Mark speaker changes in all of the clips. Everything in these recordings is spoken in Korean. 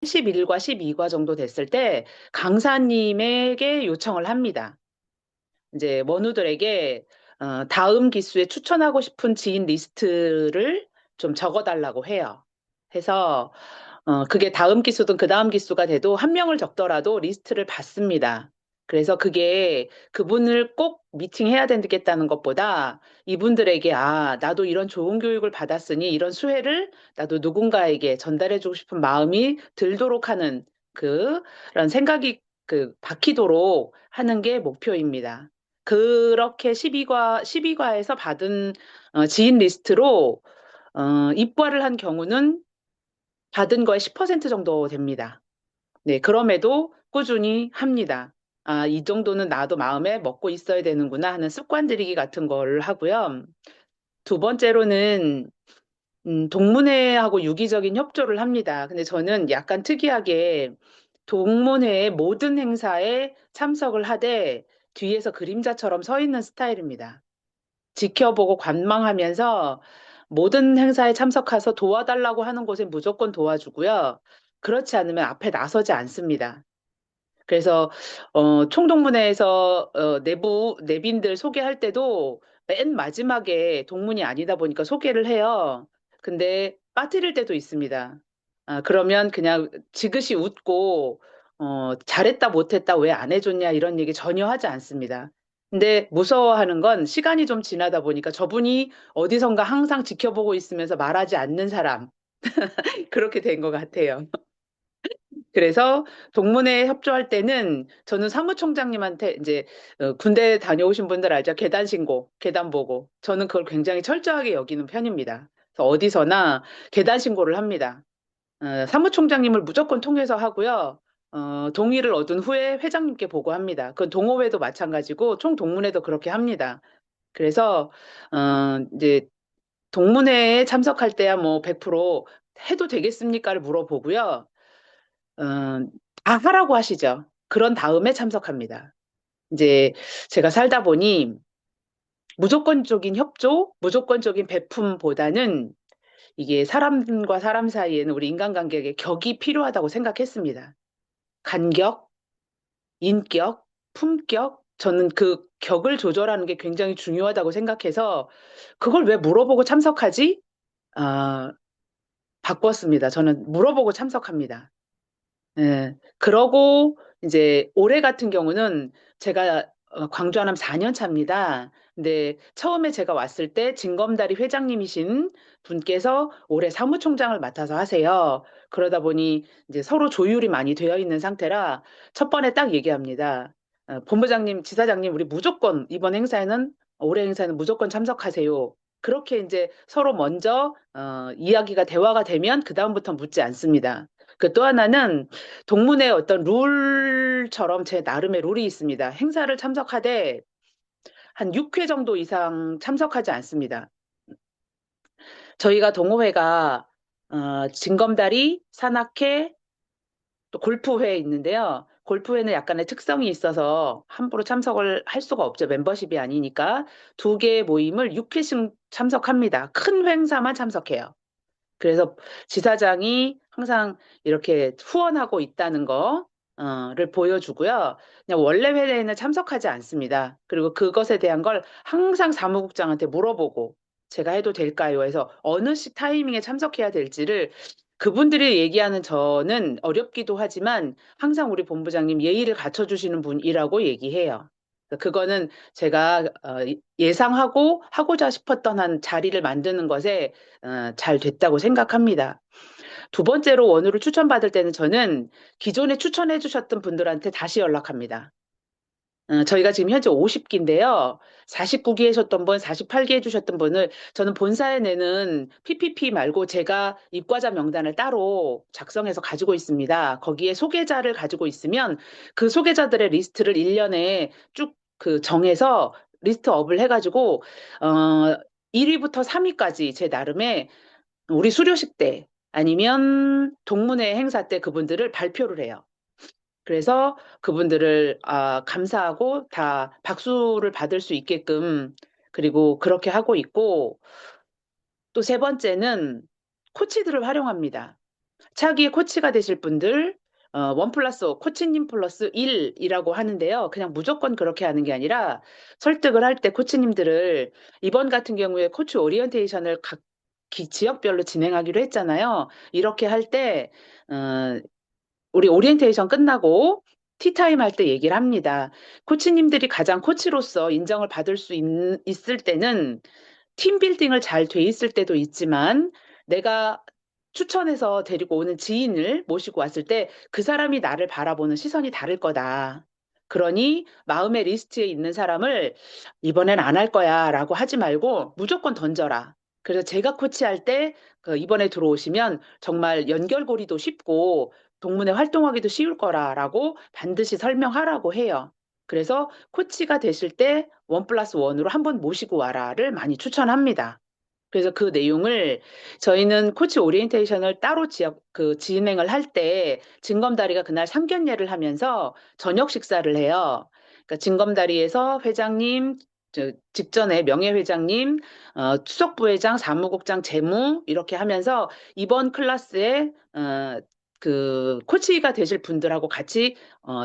Speaker 1: 11과 12과 정도 됐을 때 강사님에게 요청을 합니다. 이제 원우들에게 다음 기수에 추천하고 싶은 지인 리스트를 좀 적어달라고 해요. 해서 그게 다음 기수든 그 다음 기수가 돼도 한 명을 적더라도 리스트를 받습니다. 그래서 그게 그분을 꼭 미팅해야 되겠다는 것보다 이분들에게 나도 이런 좋은 교육을 받았으니 이런 수혜를 나도 누군가에게 전달해주고 싶은 마음이 들도록 하는 그런 생각이 박히도록 하는 게 목표입니다. 그렇게 12과에서 받은 지인 리스트로 입과를 한 경우는 받은 거의 10% 정도 됩니다. 네, 그럼에도 꾸준히 합니다. 이 정도는 나도 마음에 먹고 있어야 되는구나 하는 습관 들이기 같은 걸 하고요. 두 번째로는 동문회하고 유기적인 협조를 합니다. 근데 저는 약간 특이하게 동문회의 모든 행사에 참석을 하되 뒤에서 그림자처럼 서 있는 스타일입니다. 지켜보고 관망하면서 모든 행사에 참석해서 도와달라고 하는 곳에 무조건 도와주고요. 그렇지 않으면 앞에 나서지 않습니다. 그래서 총동문회에서 내부 내빈들 소개할 때도 맨 마지막에 동문이 아니다 보니까 소개를 해요. 근데 빠뜨릴 때도 있습니다. 그러면 그냥 지그시 웃고 잘했다 못했다 왜 안 해줬냐 이런 얘기 전혀 하지 않습니다. 근데 무서워하는 건 시간이 좀 지나다 보니까 저분이 어디선가 항상 지켜보고 있으면서 말하지 않는 사람 그렇게 된 것 같아요. 그래서 동문회에 협조할 때는 저는 사무총장님한테 이제 군대 다녀오신 분들 알죠? 계단 신고, 계단 보고. 저는 그걸 굉장히 철저하게 여기는 편입니다. 그래서 어디서나 계단 신고를 합니다. 사무총장님을 무조건 통해서 하고요. 동의를 얻은 후에 회장님께 보고합니다. 그 동호회도 마찬가지고 총동문회도 그렇게 합니다. 그래서 이제 동문회에 참석할 때야 뭐 100% 해도 되겠습니까를 물어보고요. 어, 다 하라고 하시죠. 그런 다음에 참석합니다. 이제 제가 살다 보니 무조건적인 협조, 무조건적인 베품보다는 이게 사람과 사람 사이에는 우리 인간관계에 격이 필요하다고 생각했습니다. 간격, 인격, 품격, 저는 그 격을 조절하는 게 굉장히 중요하다고 생각해서 그걸 왜 물어보고 참석하지? 아, 바꿨습니다. 저는 물어보고 참석합니다. 예. 그러고 이제 올해 같은 경우는 제가 광주 하남 4년 차입니다. 근데 처음에 제가 왔을 때 진검다리 회장님이신 분께서 올해 사무총장을 맡아서 하세요. 그러다 보니 이제 서로 조율이 많이 되어 있는 상태라 첫 번에 딱 얘기합니다. 본부장님, 지사장님, 우리 무조건 이번 행사에는 올해 행사에는 무조건 참석하세요. 그렇게 이제 서로 먼저 이야기가 대화가 되면 그다음부터 묻지 않습니다. 그 또 하나는 동문회 어떤 룰처럼 제 나름의 룰이 있습니다. 행사를 참석하되 한 6회 정도 이상 참석하지 않습니다. 저희가 동호회가 징검다리, 산악회, 또 골프회 있는데요. 골프회는 약간의 특성이 있어서 함부로 참석을 할 수가 없죠. 멤버십이 아니니까 두 개의 모임을 6회씩 참석합니다. 큰 행사만 참석해요. 그래서 지사장이 항상 이렇게 후원하고 있다는 거를 보여주고요. 그냥 원래 회의에는 참석하지 않습니다. 그리고 그것에 대한 걸 항상 사무국장한테 물어보고 제가 해도 될까요? 해서 어느 시 타이밍에 참석해야 될지를 그분들이 얘기하는 저는 어렵기도 하지만 항상 우리 본부장님 예의를 갖춰주시는 분이라고 얘기해요. 그거는 제가 예상하고 하고자 싶었던 한 자리를 만드는 것에 잘 됐다고 생각합니다. 두 번째로 원우를 추천받을 때는 저는 기존에 추천해 주셨던 분들한테 다시 연락합니다. 저희가 지금 현재 50기인데요. 49기 하셨던 분, 48기 해주셨던 분을 저는 본사에 내는 PPP 말고 제가 입과자 명단을 따로 작성해서 가지고 있습니다. 거기에 소개자를 가지고 있으면 그 소개자들의 리스트를 1년에 쭉 정해서 리스트업을 해가지고, 1위부터 3위까지 제 나름의 우리 수료식 때 아니면 동문회 행사 때 그분들을 발표를 해요. 그래서 그분들을 감사하고 다 박수를 받을 수 있게끔 그리고 그렇게 하고 있고 또 세 번째는 코치들을 활용합니다. 차기의 코치가 되실 분들, 원 플러스 코치님 플러스 1이라고 하는데요. 그냥 무조건 그렇게 하는 게 아니라 설득을 할 때 코치님들을 이번 같은 경우에 코치 오리엔테이션을 각 지역별로 진행하기로 했잖아요. 이렇게 할 때, 우리 오리엔테이션 끝나고 티타임 할 때 얘기를 합니다. 코치님들이 가장 코치로서 인정을 받을 수 있을 때는 팀 빌딩을 잘 돼 있을 때도 있지만 내가 추천해서 데리고 오는 지인을 모시고 왔을 때 그 사람이 나를 바라보는 시선이 다를 거다. 그러니 마음의 리스트에 있는 사람을 이번엔 안 할 거야 라고 하지 말고 무조건 던져라. 그래서 제가 코치할 때 이번에 들어오시면 정말 연결고리도 쉽고 동문회 활동하기도 쉬울 거라라고 반드시 설명하라고 해요. 그래서 코치가 되실 때 원 플러스 원으로 한번 모시고 와라를 많이 추천합니다. 그래서 그 내용을 저희는 코치 오리엔테이션을 따로 진행을 할 때 징검다리가 그날 상견례를 하면서 저녁 식사를 해요. 그러니까 징검다리에서 회장님, 직전에 명예회장님, 수석부회장, 사무국장, 재무 이렇게 하면서 이번 클래스에 그 코치가 되실 분들하고 같이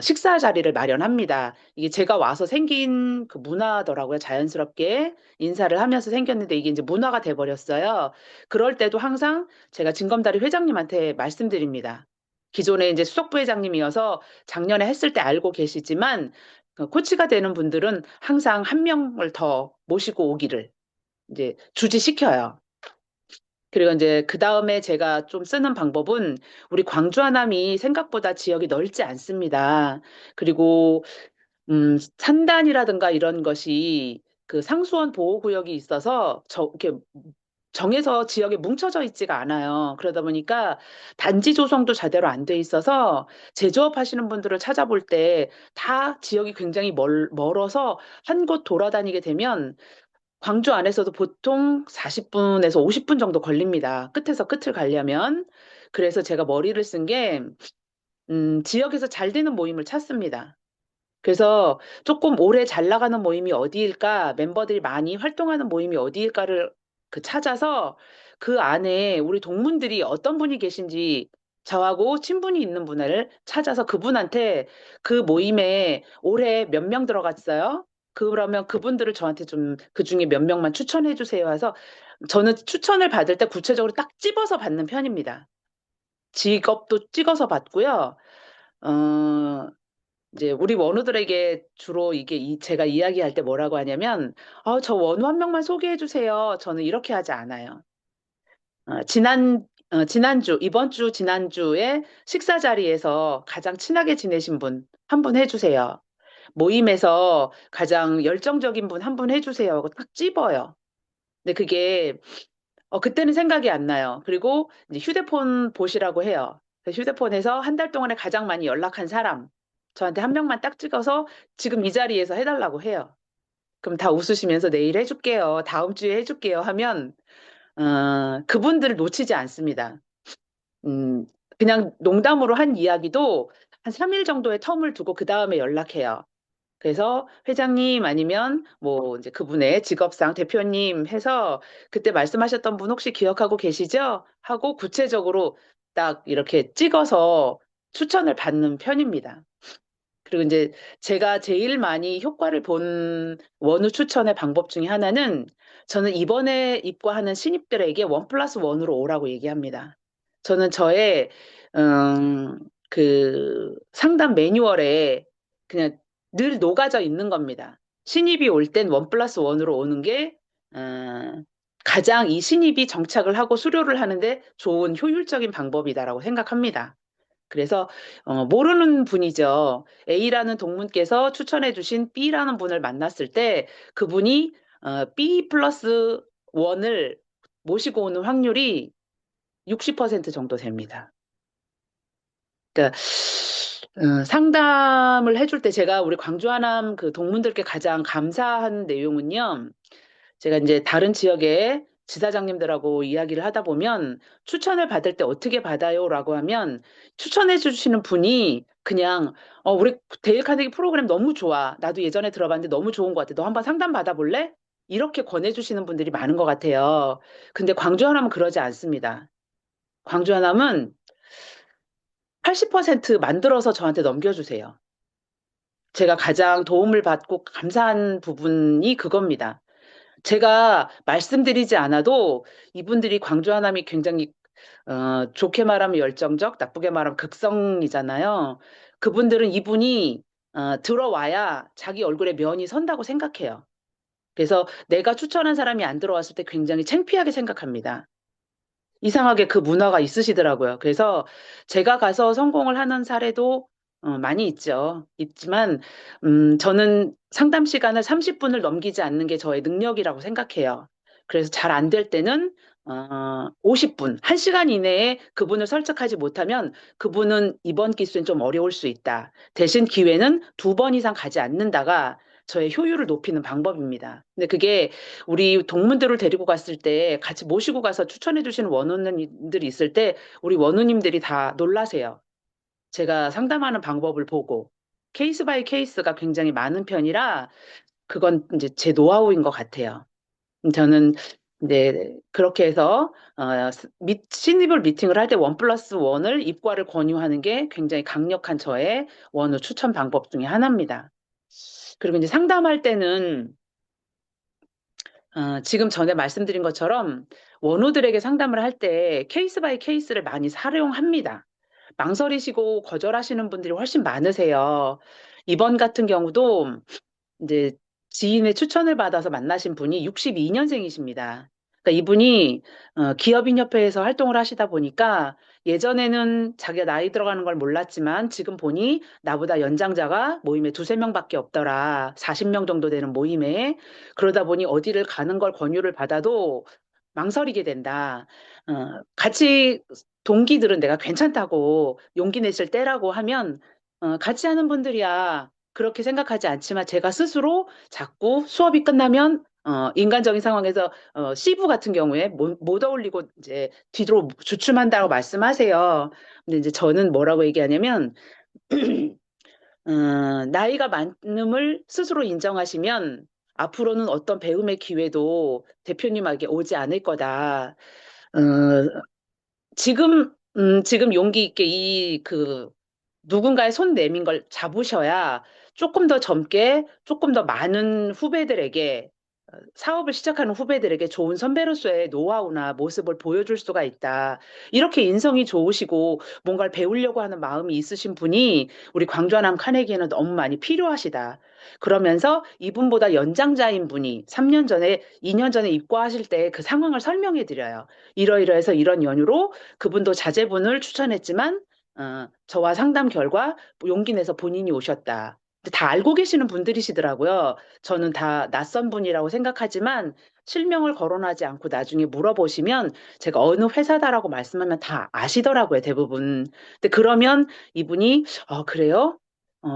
Speaker 1: 식사 자리를 마련합니다. 이게 제가 와서 생긴 그 문화더라고요. 자연스럽게 인사를 하면서 생겼는데 이게 이제 문화가 돼버렸어요. 그럴 때도 항상 제가 진검다리 회장님한테 말씀드립니다. 기존에 이제 수석부 회장님이어서 작년에 했을 때 알고 계시지만 그 코치가 되는 분들은 항상 한 명을 더 모시고 오기를 이제 주지시켜요. 그리고 이제 그 다음에 제가 좀 쓰는 방법은 우리 광주 하남이 생각보다 지역이 넓지 않습니다. 그리고 산단이라든가 이런 것이 그 상수원 보호구역이 있어서 이렇게 정해서 지역에 뭉쳐져 있지가 않아요. 그러다 보니까 단지 조성도 제대로 안 돼 있어서 제조업 하시는 분들을 찾아볼 때 다 지역이 굉장히 멀어서 한 곳 돌아다니게 되면 광주 안에서도 보통 40분에서 50분 정도 걸립니다. 끝에서 끝을 가려면. 그래서 제가 머리를 쓴 게, 지역에서 잘 되는 모임을 찾습니다. 그래서 조금 오래 잘 나가는 모임이 어디일까, 멤버들이 많이 활동하는 모임이 어디일까를 찾아서 그 안에 우리 동문들이 어떤 분이 계신지 저하고 친분이 있는 분을 찾아서 그분한테 그 모임에 올해 몇 명 들어갔어요? 그러면 그분들을 저한테 좀 그 중에 몇 명만 추천해 주세요 해서 저는 추천을 받을 때 구체적으로 딱 집어서 받는 편입니다. 직업도 찍어서 받고요. 어, 이제 우리 원우들에게 주로 이게 제가 이야기할 때 뭐라고 하냐면, 저 원우 한 명만 소개해 주세요. 저는 이렇게 하지 않아요. 지난주, 이번 주, 지난주에 식사 자리에서 가장 친하게 지내신 분 한 분 해주세요. 모임에서 가장 열정적인 분 한 분 해주세요 하고 딱 찝어요. 근데 그게 그때는 생각이 안 나요. 그리고 이제 휴대폰 보시라고 해요. 그래서 휴대폰에서 한 달 동안에 가장 많이 연락한 사람, 저한테 한 명만 딱 찍어서 지금 이 자리에서 해달라고 해요. 그럼 다 웃으시면서 내일 해줄게요. 다음 주에 해줄게요. 하면, 그분들을 놓치지 않습니다. 음, 그냥 농담으로 한 이야기도 한 3일 정도의 텀을 두고 그 다음에 연락해요. 그래서 회장님 아니면 뭐 이제 그분의 직업상 대표님 해서 그때 말씀하셨던 분 혹시 기억하고 계시죠? 하고 구체적으로 딱 이렇게 찍어서 추천을 받는 편입니다. 그리고 이제 제가 제일 많이 효과를 본 원우 추천의 방법 중에 하나는 저는 이번에 입과하는 신입들에게 원 플러스 원으로 오라고 얘기합니다. 저는 저의 음, 그 상담 매뉴얼에 그냥 늘 녹아져 있는 겁니다. 신입이 올 땐 원 플러스 원으로 오는 게 가장 이 신입이 정착을 하고 수료를 하는데 좋은 효율적인 방법이다라고 생각합니다. 그래서 모르는 분이죠. A라는 동문께서 추천해 주신 B라는 분을 만났을 때 그분이 B 플러스 1을 모시고 오는 확률이 60% 정도 됩니다. 그러니까 상담을 해줄 때 제가 우리 광주 하남 그 동문들께 가장 감사한 내용은요. 제가 이제 다른 지역의 지사장님들하고 이야기를 하다 보면 추천을 받을 때 어떻게 받아요라고 하면 추천해 주시는 분이 그냥 우리 데일 카네기 프로그램 너무 좋아. 나도 예전에 들어봤는데 너무 좋은 것 같아. 너 한번 상담 받아볼래? 이렇게 권해주시는 분들이 많은 것 같아요. 근데 광주 하남은 그러지 않습니다. 광주 하남은 80% 만들어서 저한테 넘겨주세요. 제가 가장 도움을 받고 감사한 부분이 그겁니다. 제가 말씀드리지 않아도 이분들이 광주 하남이 굉장히 좋게 말하면 열정적, 나쁘게 말하면 극성이잖아요. 그분들은 이분이 들어와야 자기 얼굴에 면이 선다고 생각해요. 그래서 내가 추천한 사람이 안 들어왔을 때 굉장히 창피하게 생각합니다. 이상하게 그 문화가 있으시더라고요. 그래서 제가 가서 성공을 하는 사례도 많이 있죠. 있지만, 저는 상담 시간을 30분을 넘기지 않는 게 저의 능력이라고 생각해요. 그래서 잘 안 될 때는 50분, 1시간 이내에 그분을 설득하지 못하면 그분은 이번 기수엔 좀 어려울 수 있다. 대신 기회는 2번 이상 가지 않는다가 저의 효율을 높이는 방법입니다. 근데 그게 우리 동문들을 데리고 갔을 때 같이 모시고 가서 추천해 주시는 원우님들이 있을 때 우리 원우님들이 다 놀라세요. 제가 상담하는 방법을 보고 케이스 바이 케이스가 굉장히 많은 편이라 그건 이제 제 노하우인 것 같아요. 저는 이제 그렇게 해서 신입을 미팅을 할 때 원 플러스 원을 입과를 권유하는 게 굉장히 강력한 저의 원우 추천 방법 중에 하나입니다. 그리고 이제 상담할 때는 지금 전에 말씀드린 것처럼 원우들에게 상담을 할 때 케이스 바이 케이스를 많이 사용합니다. 망설이시고 거절하시는 분들이 훨씬 많으세요. 이번 같은 경우도 이제 지인의 추천을 받아서 만나신 분이 62년생이십니다. 그러니까 이분이 기업인협회에서 활동을 하시다 보니까 예전에는 자기가 나이 들어가는 걸 몰랐지만 지금 보니 나보다 연장자가 모임에 두세 명밖에 없더라. 40명 정도 되는 모임에. 그러다 보니 어디를 가는 걸 권유를 받아도 망설이게 된다. 같이 동기들은 내가 괜찮다고 용기 냈을 때라고 하면 같이 하는 분들이야. 그렇게 생각하지 않지만 제가 스스로 자꾸 수업이 끝나면 인간적인 상황에서 C부 같은 경우에 못 어울리고 이제 뒤로 주춤한다고 말씀하세요. 근데 이제 저는 뭐라고 얘기하냐면 나이가 많음을 스스로 인정하시면 앞으로는 어떤 배움의 기회도 대표님에게 오지 않을 거다. 어, 지금 용기 있게 누군가의 손 내민 걸 잡으셔야 조금 더 젊게, 조금 더 많은 후배들에게, 사업을 시작하는 후배들에게 좋은 선배로서의 노하우나 모습을 보여줄 수가 있다. 이렇게 인성이 좋으시고 뭔가를 배우려고 하는 마음이 있으신 분이 우리 광주하남 카네기에는 너무 많이 필요하시다. 그러면서 이분보다 연장자인 분이 3년 전에, 2년 전에 입과하실 때 그 상황을 설명해 드려요. 이러이러해서 이런 연유로 그분도 자제분을 추천했지만 저와 상담 결과 용기 내서 본인이 오셨다. 근데 다 알고 계시는 분들이시더라고요. 저는 다 낯선 분이라고 생각하지만 실명을 거론하지 않고 나중에 물어보시면 제가 어느 회사다라고 말씀하면 다 아시더라고요, 대부분. 근데 그러면 이분이, 그래요?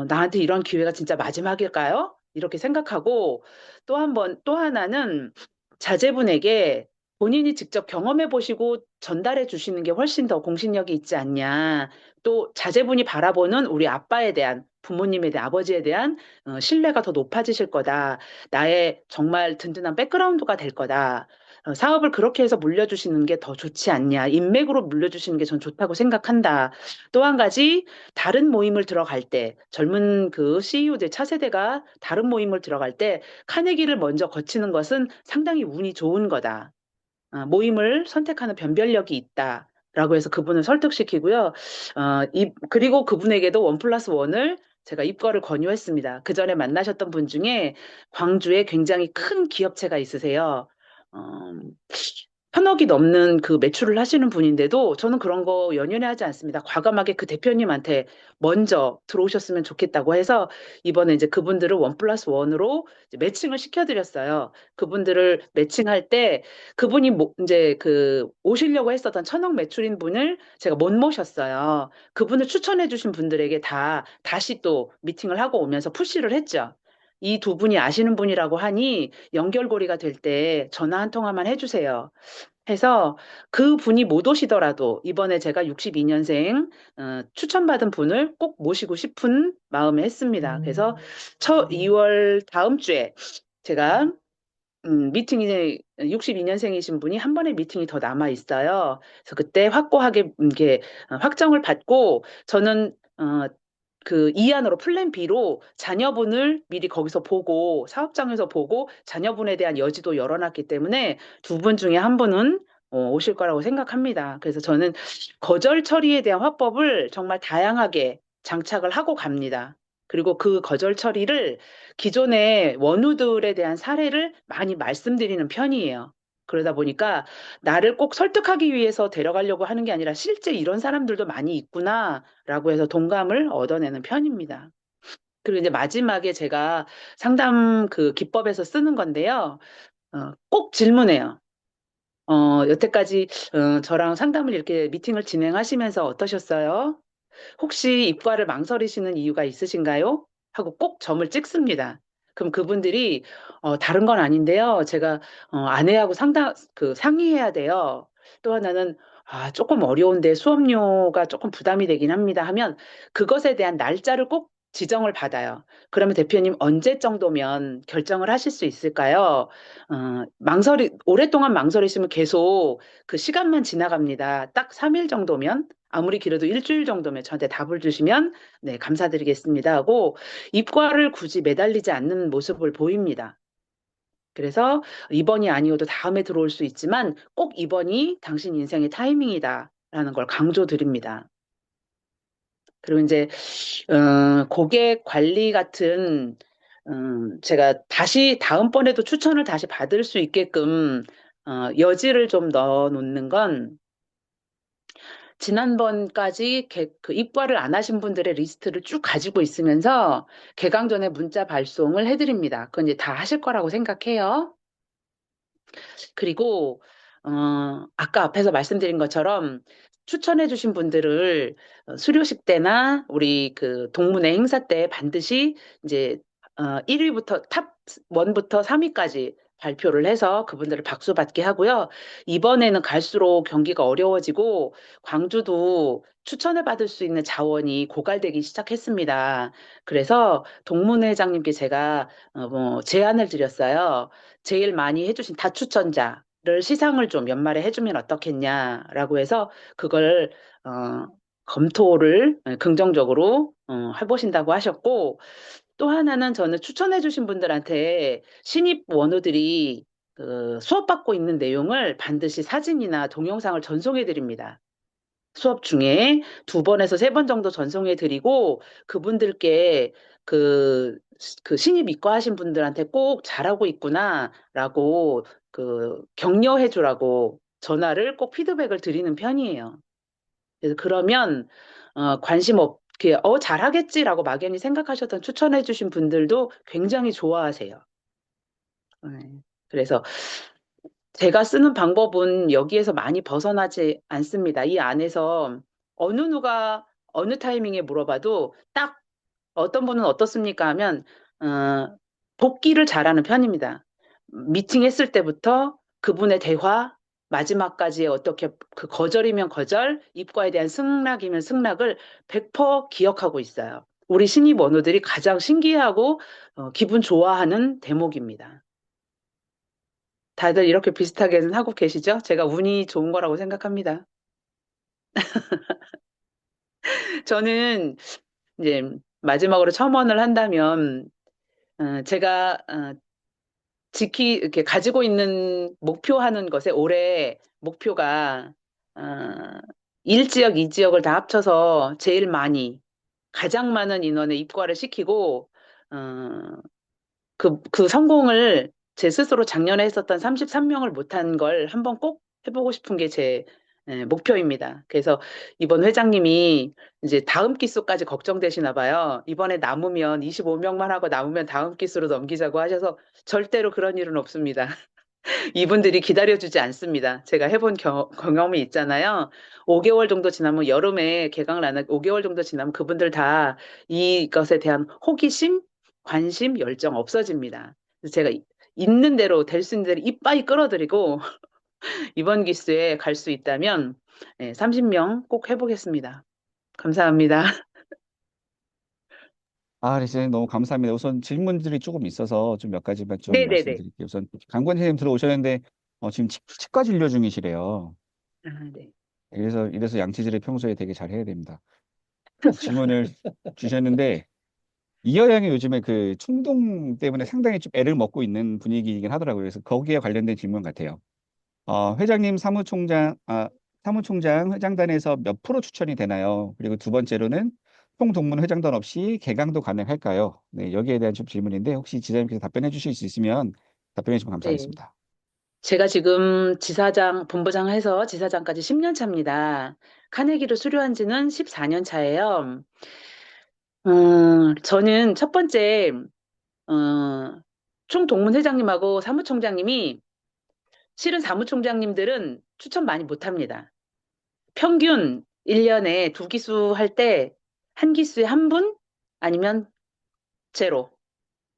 Speaker 1: 나한테 이런 기회가 진짜 마지막일까요? 이렇게 생각하고 또 하나는 자제분에게 본인이 직접 경험해 보시고 전달해 주시는 게 훨씬 더 공신력이 있지 않냐. 또 자제분이 바라보는 우리 아빠에 대한 부모님에 대한 아버지에 대한 신뢰가 더 높아지실 거다. 나의 정말 든든한 백그라운드가 될 거다. 사업을 그렇게 해서 물려주시는 게 더 좋지 않냐. 인맥으로 물려주시는 게 전 좋다고 생각한다. 또 한 가지 다른 모임을 들어갈 때 젊은 그 CEO들 차세대가 다른 모임을 들어갈 때 카네기를 먼저 거치는 것은 상당히 운이 좋은 거다. 모임을 선택하는 변별력이 있다. 라고 해서 그분을 설득시키고요. 그리고 그분에게도 원 플러스 원을 제가 입거를 권유했습니다. 그 전에 만나셨던 분 중에 광주에 굉장히 큰 기업체가 있으세요. 어, 천억이 넘는 그 매출을 하시는 분인데도 저는 그런 거 연연해 하지 않습니다. 과감하게 그 대표님한테 먼저 들어오셨으면 좋겠다고 해서 이번에 이제 그분들을 원 플러스 원으로 매칭을 시켜드렸어요. 그분들을 매칭할 때 그분이 이제 오시려고 했었던 천억 매출인 분을 제가 못 모셨어요. 그분을 추천해 주신 분들에게 다시 또 미팅을 하고 오면서 푸시를 했죠. 이 두 분이 아시는 분이라고 하니 연결고리가 될 때 전화 한 통화만 해주세요. 해서 그 분이 못 오시더라도 이번에 제가 62년생 추천받은 분을 꼭 모시고 싶은 마음에 했습니다. 그래서 2월 다음 주에 제가 미팅이 이제 62년생이신 분이 한 번의 미팅이 더 남아 있어요. 그래서 그때 확고하게 이게 확정을 받고 저는 그 이안으로 플랜 B로 자녀분을 미리 거기서 보고 사업장에서 보고 자녀분에 대한 여지도 열어놨기 때문에 두 분 중에 한 분은 오실 거라고 생각합니다. 그래서 저는 거절 처리에 대한 화법을 정말 다양하게 장착을 하고 갑니다. 그리고 그 거절 처리를 기존의 원우들에 대한 사례를 많이 말씀드리는 편이에요. 그러다 보니까 나를 꼭 설득하기 위해서 데려가려고 하는 게 아니라 실제 이런 사람들도 많이 있구나라고 해서 동감을 얻어내는 편입니다. 그리고 이제 마지막에 제가 상담 그 기법에서 쓰는 건데요. 꼭 질문해요. 여태까지 저랑 상담을 이렇게 미팅을 진행하시면서 어떠셨어요? 혹시 입과를 망설이시는 이유가 있으신가요? 하고 꼭 점을 찍습니다. 그럼 그분들이 다른 건 아닌데요. 제가 아내하고 상의해야 돼요. 또 하나는 조금 어려운데 수업료가 조금 부담이 되긴 합니다. 하면 그것에 대한 날짜를 꼭 지정을 받아요. 그러면 대표님 언제 정도면 결정을 하실 수 있을까요? 오랫동안 망설이시면 계속 그 시간만 지나갑니다. 딱 3일 정도면 아무리 길어도 일주일 정도면 저한테 답을 주시면 네, 감사드리겠습니다 하고 입과를 굳이 매달리지 않는 모습을 보입니다. 그래서 이번이 아니어도 다음에 들어올 수 있지만 꼭 이번이 당신 인생의 타이밍이다라는 걸 강조드립니다. 그리고 이제 고객 관리 같은 제가 다시 다음번에도 추천을 다시 받을 수 있게끔 여지를 좀 넣어 놓는 건 지난번까지 그 입과를 안 하신 분들의 리스트를 쭉 가지고 있으면서 개강 전에 문자 발송을 해드립니다. 그건 이제 다 하실 거라고 생각해요. 그리고 아까 앞에서 말씀드린 것처럼 추천해주신 분들을 수료식 때나 우리 그 동문회 행사 때 반드시 이제 1위부터 탑 1부터 3위까지 발표를 해서 그분들을 박수 받게 하고요. 이번에는 갈수록 경기가 어려워지고 광주도 추천을 받을 수 있는 자원이 고갈되기 시작했습니다. 그래서 동문회장님께 제가 뭐 제안을 드렸어요. 제일 많이 해주신 다추천자를 시상을 좀 연말에 해주면 어떻겠냐라고 해서 그걸 검토를 긍정적으로 해보신다고 하셨고 또 하나는 저는 추천해주신 분들한테 신입 원우들이 그 수업받고 있는 내용을 반드시 사진이나 동영상을 전송해 드립니다. 수업 중에 2번에서 3번 정도 전송해 드리고 그분들께 그, 그 신입 이과하신 분들한테 꼭 잘하고 있구나라고 그 격려해 주라고 전화를 꼭 피드백을 드리는 편이에요. 그래서 그러면 관심 없게 잘하겠지라고 막연히 생각하셨던 추천해 주신 분들도 굉장히 좋아하세요. 네. 그래서 제가 쓰는 방법은 여기에서 많이 벗어나지 않습니다. 이 안에서 어느 누가 어느 타이밍에 물어봐도 딱 어떤 분은 어떻습니까 하면 어, 복기를 잘하는 편입니다. 미팅했을 때부터 그분의 대화 마지막까지 어떻게 그 거절이면 거절, 입과에 대한 승낙이면 승낙을 100% 기억하고 있어요. 우리 신입 원우들이 가장 신기해하고 기분 좋아하는 대목입니다. 다들 이렇게 비슷하게는 하고 계시죠? 제가 운이 좋은 거라고 생각합니다. 저는 이제 마지막으로 첨언을 한다면, 제가 이렇게 가지고 있는 목표하는 것에 올해 목표가 어, 1지역, 2지역을 다 합쳐서 제일 많이, 가장 많은 인원의 입과를 시키고, 어, 그 성공을 제 스스로 작년에 했었던 33명을 못한 걸 한번 꼭 해보고 싶은 게 제 목표입니다. 그래서 이번 회장님이 이제 다음 기수까지 걱정되시나 봐요. 이번에 남으면 25명만 하고 남으면 다음 기수로 넘기자고 하셔서 절대로 그런 일은 없습니다. 이분들이 기다려주지 않습니다. 제가 해본 경험이 있잖아요. 5개월 정도 지나면 여름에 개강을 안 하고 5개월 정도 지나면 그분들 다 이것에 대한 호기심, 관심, 열정 없어집니다. 그래서 제가 있는 대로 될 수 있는 대로 이빠이 끌어들이고 이번 기수에 갈 수 있다면 30명 꼭 해보겠습니다. 감사합니다.
Speaker 2: 리쌤 너무 감사합니다. 우선 질문들이 조금 있어서 좀 몇 가지만 좀
Speaker 1: 네네네.
Speaker 2: 말씀드릴게요. 우선 강권 선생님 들어오셨는데 지금 치과 진료 중이시래요.
Speaker 1: 아, 네.
Speaker 2: 이래서 양치질을 평소에 되게 잘 해야 됩니다. 질문을 주셨는데 이어양이 요즘에 그 충동 때문에 상당히 좀 애를 먹고 있는 분위기이긴 하더라고요. 그래서 거기에 관련된 질문 같아요. 회장님 사무총장 회장단에서 몇 프로 추천이 되나요? 그리고 두 번째로는 총동문 회장단 없이 개강도 가능할까요? 네, 여기에 대한 좀 질문인데 혹시 지사님께서 답변해 주실 수 있으면 답변해 주시면
Speaker 1: 네.
Speaker 2: 감사하겠습니다.
Speaker 1: 제가 지금 지사장, 본부장 해서 지사장까지 10년 차입니다. 카네기를 수료한 지는 14년 차예요. 저는 첫 번째, 어, 총동문회장님하고 사무총장님이 실은 사무총장님들은 추천 많이 못 합니다. 평균 1년에 두 기수 할 때 한 기수에 한 분 아니면 제로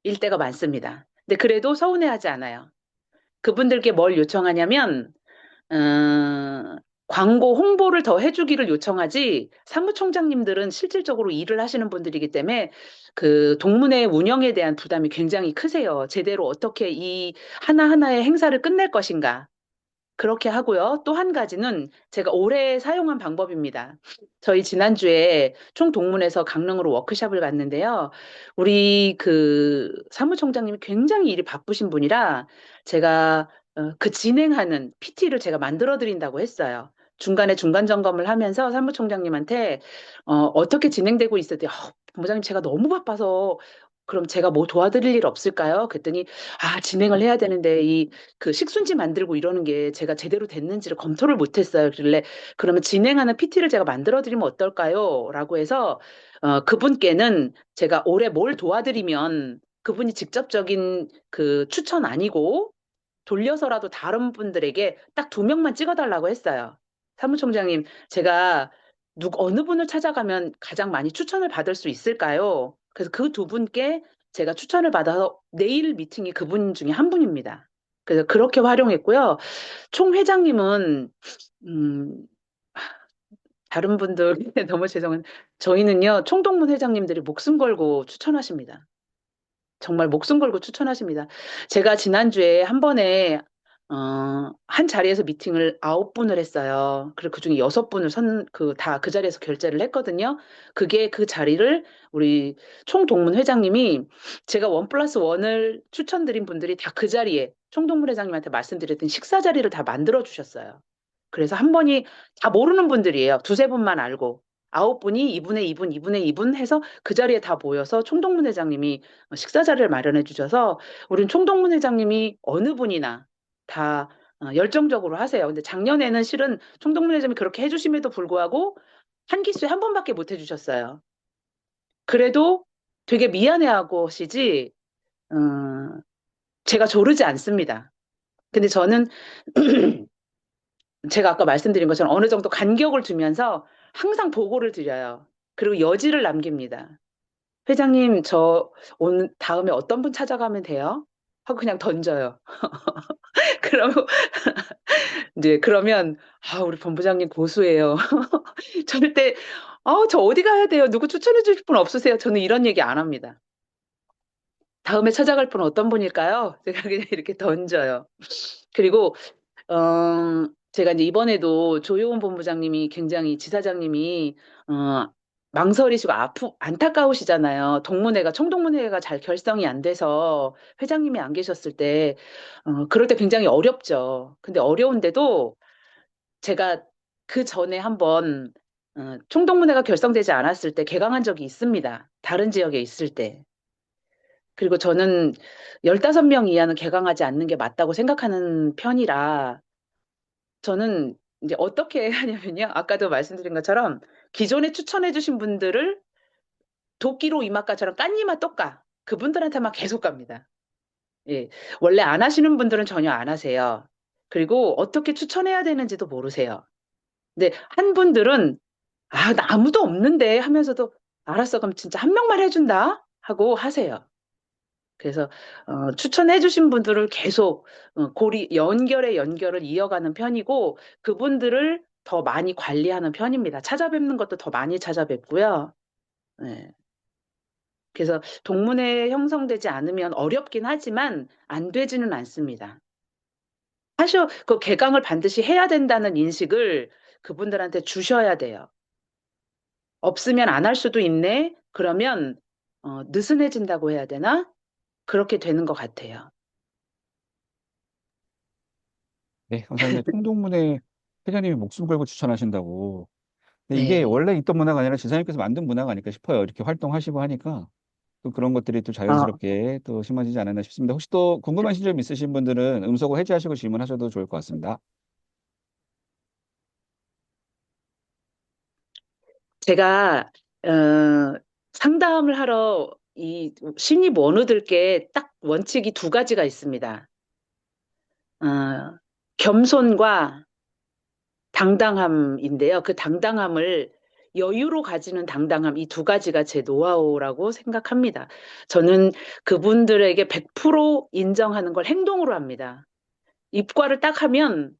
Speaker 1: 일 때가 많습니다. 근데 그래도 서운해하지 않아요. 그분들께 뭘 요청하냐면 광고 홍보를 더 해주기를 요청하지 사무총장님들은 실질적으로 일을 하시는 분들이기 때문에 그 동문회 운영에 대한 부담이 굉장히 크세요. 제대로 어떻게 이 하나하나의 행사를 끝낼 것인가. 그렇게 하고요. 또 한 가지는 제가 올해 사용한 방법입니다. 저희 지난주에 총동문회에서 강릉으로 워크숍을 갔는데요. 우리 그 사무총장님이 굉장히 일이 바쁘신 분이라 제가 그 진행하는 PT를 제가 만들어 드린다고 했어요. 중간에 중간 점검을 하면서 사무총장님한테 어떻게 진행되고 있어야 돼요. 본부장님 제가 너무 바빠서 그럼 제가 뭐 도와드릴 일 없을까요? 그랬더니 진행을 해야 되는데 이 그 식순지 만들고 이러는 게 제가 제대로 됐는지를 검토를 못했어요. 그길래 그러면 진행하는 PT를 제가 만들어 드리면 어떨까요? 라고 해서 그분께는 제가 올해 뭘 도와드리면 그분이 직접적인 그 추천 아니고 돌려서라도 다른 분들에게 딱 두 명만 찍어달라고 했어요. 사무총장님, 제가 어느 분을 찾아가면 가장 많이 추천을 받을 수 있을까요? 그래서 그 두 분께 제가 추천을 받아서 내일 미팅이 그분 중에 한 분입니다. 그래서 그렇게 활용했고요. 총 회장님은 음, 다른 분들 너무 죄송한 저희는요 총동문 회장님들이 목숨 걸고 추천하십니다. 정말 목숨 걸고 추천하십니다. 제가 지난주에 한 번에 한 자리에서 미팅을 9분을 했어요. 그리고 그중에 6분을 다 그 자리에서 결제를 했거든요. 그게 그 자리를 우리 총동문 회장님이 제가 원 플러스 원을 추천드린 분들이 다 그 자리에 총동문 회장님한테 말씀드렸던 식사 자리를 다 만들어 주셨어요. 그래서 한 번이 다 모르는 분들이에요. 두세 분만 알고. 9분이 2분의 2분, 2분의 2분 해서 그 자리에 다 모여서 총동문 회장님이 식사 자리를 마련해 주셔서 우린 총동문 회장님이 어느 분이나 다 열정적으로 하세요. 근데 작년에는 실은 총동문 회장님이 그렇게 해주심에도 불구하고 한 기수에 한 번밖에 못 해주셨어요. 그래도 되게 미안해하고 하시지, 어, 제가 조르지 않습니다. 근데 저는 제가 아까 말씀드린 것처럼 어느 정도 간격을 두면서 항상 보고를 드려요. 그리고 여지를 남깁니다. 회장님, 저 오늘 다음에 어떤 분 찾아가면 돼요? 하고 그냥 던져요. 그러면 이제 그러면 우리 본부장님 고수예요. 절대 저 어디 가야 돼요? 누구 추천해 주실 분 없으세요? 저는 이런 얘기 안 합니다. 다음에 찾아갈 분 어떤 분일까요? 제가 그냥 이렇게 던져요. 그리고 제가 이제 이번에도 조효은 본부장님이 굉장히 지사장님이 어, 망설이시고 안타까우시잖아요. 총동문회가 잘 결성이 안 돼서 회장님이 안 계셨을 때, 그럴 때 굉장히 어렵죠. 근데 어려운데도 제가 그 전에 한번 총동문회가 결성되지 않았을 때 개강한 적이 있습니다. 다른 지역에 있을 때. 그리고 저는 15명 이하는 개강하지 않는 게 맞다고 생각하는 편이라 저는 이제 어떻게 하냐면요. 아까도 말씀드린 것처럼 기존에 추천해 주신 분들을 도끼로 이마까처럼 깐니마 똑까 그분들한테만 계속 갑니다. 예. 원래 안 하시는 분들은 전혀 안 하세요. 그리고 어떻게 추천해야 되는지도 모르세요. 근데 한 분들은 나 아무도 없는데 하면서도 알았어. 그럼 진짜 한 명만 해준다 하고 하세요. 그래서 추천해 주신 분들을 계속 연결을 이어가는 편이고 그분들을 더 많이 관리하는 편입니다. 찾아뵙는 것도 더 많이 찾아뵙고요. 네. 그래서 동문회 형성되지 않으면 어렵긴 하지만 안 되지는 않습니다. 그 개강을 반드시 해야 된다는 인식을 그분들한테 주셔야 돼요. 없으면 안 할 수도 있네. 그러면 느슨해진다고 해야 되나? 그렇게 되는 것 같아요.
Speaker 2: 네, 감사합니다. 총동문회 회장님이 목숨 걸고 추천하신다고. 근데 이게
Speaker 1: 네.
Speaker 2: 원래 있던 문화가 아니라 지사님께서 만든 문화가 아닐까 싶어요. 이렇게 활동하시고 하니까 또 그런 것들이 또
Speaker 1: 어,
Speaker 2: 자연스럽게 또 심어지지 않았나 싶습니다. 혹시 또 궁금하신 점 있으신 분들은 음소거 해제하시고 질문하셔도 좋을 것 같습니다.
Speaker 1: 제가 상담을 하러 이 신입 원우들께 딱 원칙이 두 가지가 있습니다. 어, 겸손과 당당함인데요. 그 당당함을 여유로 가지는 당당함, 이 두 가지가 제 노하우라고 생각합니다. 저는 그분들에게 100% 인정하는 걸 행동으로 합니다. 입과를 딱 하면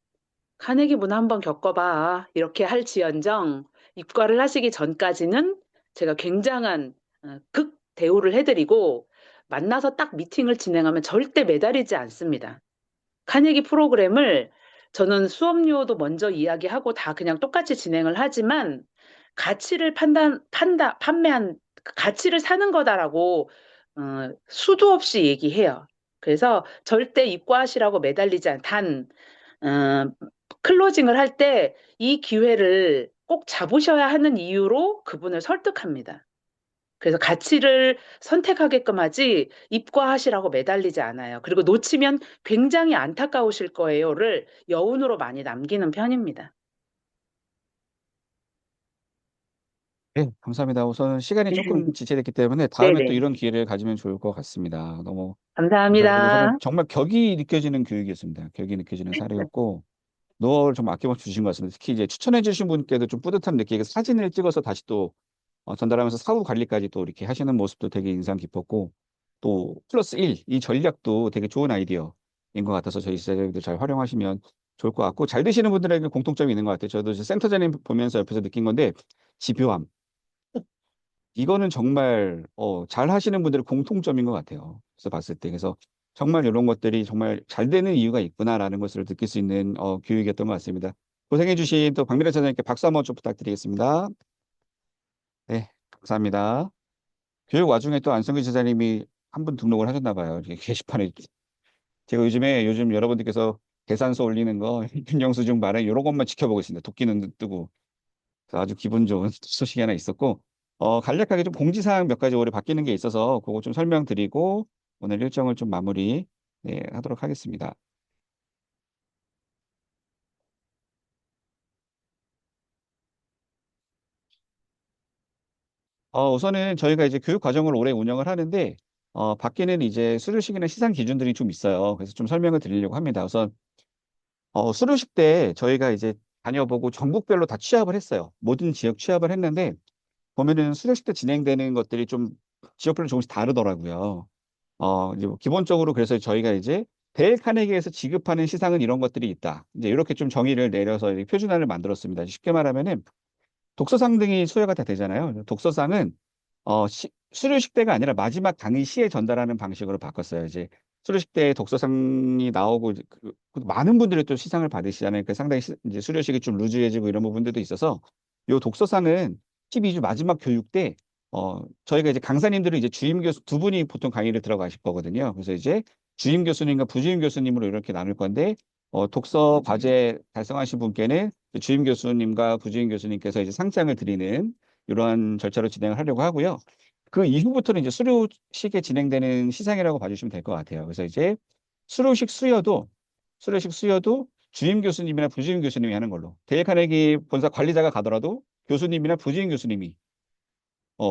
Speaker 1: 카네기 문화 한번 겪어봐. 이렇게 할지언정 입과를 하시기 전까지는 제가 굉장한 극 대우를 해드리고 만나서 딱 미팅을 진행하면 절대 매달리지 않습니다. 카네기 프로그램을 저는 수업료도 먼저 이야기하고 다 그냥 똑같이 진행을 하지만 가치를 판매한, 가치를 사는 거다라고 수도 없이 얘기해요. 그래서 절대 입과하시라고 매달리지 어, 클로징을 할 때 이 기회를 꼭 잡으셔야 하는 이유로 그분을 설득합니다. 그래서 가치를 선택하게끔 하지 입과하시라고 매달리지 않아요. 그리고 놓치면 굉장히 안타까우실 거예요를 여운으로 많이 남기는 편입니다.
Speaker 2: 네, 감사합니다. 우선 시간이 조금 지체됐기 때문에 다음에 또
Speaker 1: 네네.
Speaker 2: 이런 기회를 가지면 좋을 것 같습니다. 너무 감사드리고 우선은
Speaker 1: 감사합니다.
Speaker 2: 정말 격이 느껴지는 교육이었습니다. 격이 느껴지는 사례였고 노하우를 좀 아낌없이 주신 것 같습니다. 특히 이제 추천해 주신 분께도 좀 뿌듯함 느끼게 사진을 찍어서 다시 또 전달하면서 사후 관리까지 또 이렇게 하시는 모습도 되게 인상 깊었고 또 플러스 1, 이 전략도 되게 좋은 아이디어인 것 같아서 저희 지자들도 잘 활용하시면 좋을 것 같고 잘 되시는 분들에게 공통점이 있는 것 같아요. 저도 이제 센터장님 보면서 옆에서 느낀 건데 집요함. 이거는 정말 잘 하시는 분들의 공통점인 것 같아요. 그래서 봤을 때 그래서 정말 이런 것들이 정말 잘 되는 이유가 있구나라는 것을 느낄 수 있는 교육이었던 것 같습니다. 고생해주신 또 박미래 차장님께 박수 한번 좀 부탁드리겠습니다. 네, 감사합니다. 교육 와중에 또 안성기 지사님이 한 분 등록을 하셨나 봐요. 이렇게 게시판에 제가 요즘 여러분들께서 계산서 올리는 거 균형수준 발행 이런 것만 지켜보고 있습니다. 도끼는 뜨고 그래서 아주 기분 좋은 소식이 하나 있었고 간략하게 좀 공지사항 몇 가지 올해 바뀌는 게 있어서 그거 좀 설명드리고 오늘 일정을 좀 마무리 네, 하도록 하겠습니다. 우선은 저희가 이제 교육 과정을 올해 운영을 하는데 바뀌는 이제 수료식이나 시상 기준들이 좀 있어요. 그래서 좀 설명을 드리려고 합니다. 우선 수료식 때 저희가 이제 다녀보고 전국별로 다 취합을 했어요. 모든 지역 취합을 했는데 보면은 수료식 때 진행되는 것들이 좀 지역별로 조금씩 다르더라고요. 이제 뭐 기본적으로 그래서 저희가 이제 데일 카네기에서 지급하는 시상은 이런 것들이 있다. 이제 이렇게 좀 정의를 내려서 이렇게 표준화를 만들었습니다. 쉽게 말하면은 독서상 등이 수여가 다 되잖아요. 독서상은 수료식 때가 아니라 마지막 강의 시에 전달하는 방식으로 바꿨어요. 이제 수료식 때 독서상이 나오고 이제 그 많은 분들이 또 시상을 받으시잖아요. 그 상당히 이제 수료식이 좀 루즈해지고 이런 부분들도 있어서 요 독서상은 12주 마지막 교육 때 저희가 이제 강사님들은 이제 주임 교수 두 분이 보통 강의를 들어가실 거거든요. 그래서 이제 주임 교수님과 부주임 교수님으로 이렇게 나눌 건데 독서 과제 달성하신 분께는 주임 교수님과 부주임 교수님께서 이제 상장을 드리는 이러한 절차로 진행을 하려고 하고요. 그 이후부터는 이제 수료식에 진행되는 시상이라고 봐주시면 될 것 같아요. 그래서 이제 수료식 수여도 수료식 수여도 주임 교수님이나 부주임 교수님이 하는 걸로. 데일 카네기 본사 관리자가 가더라도 교수님이나 부주임 교수님이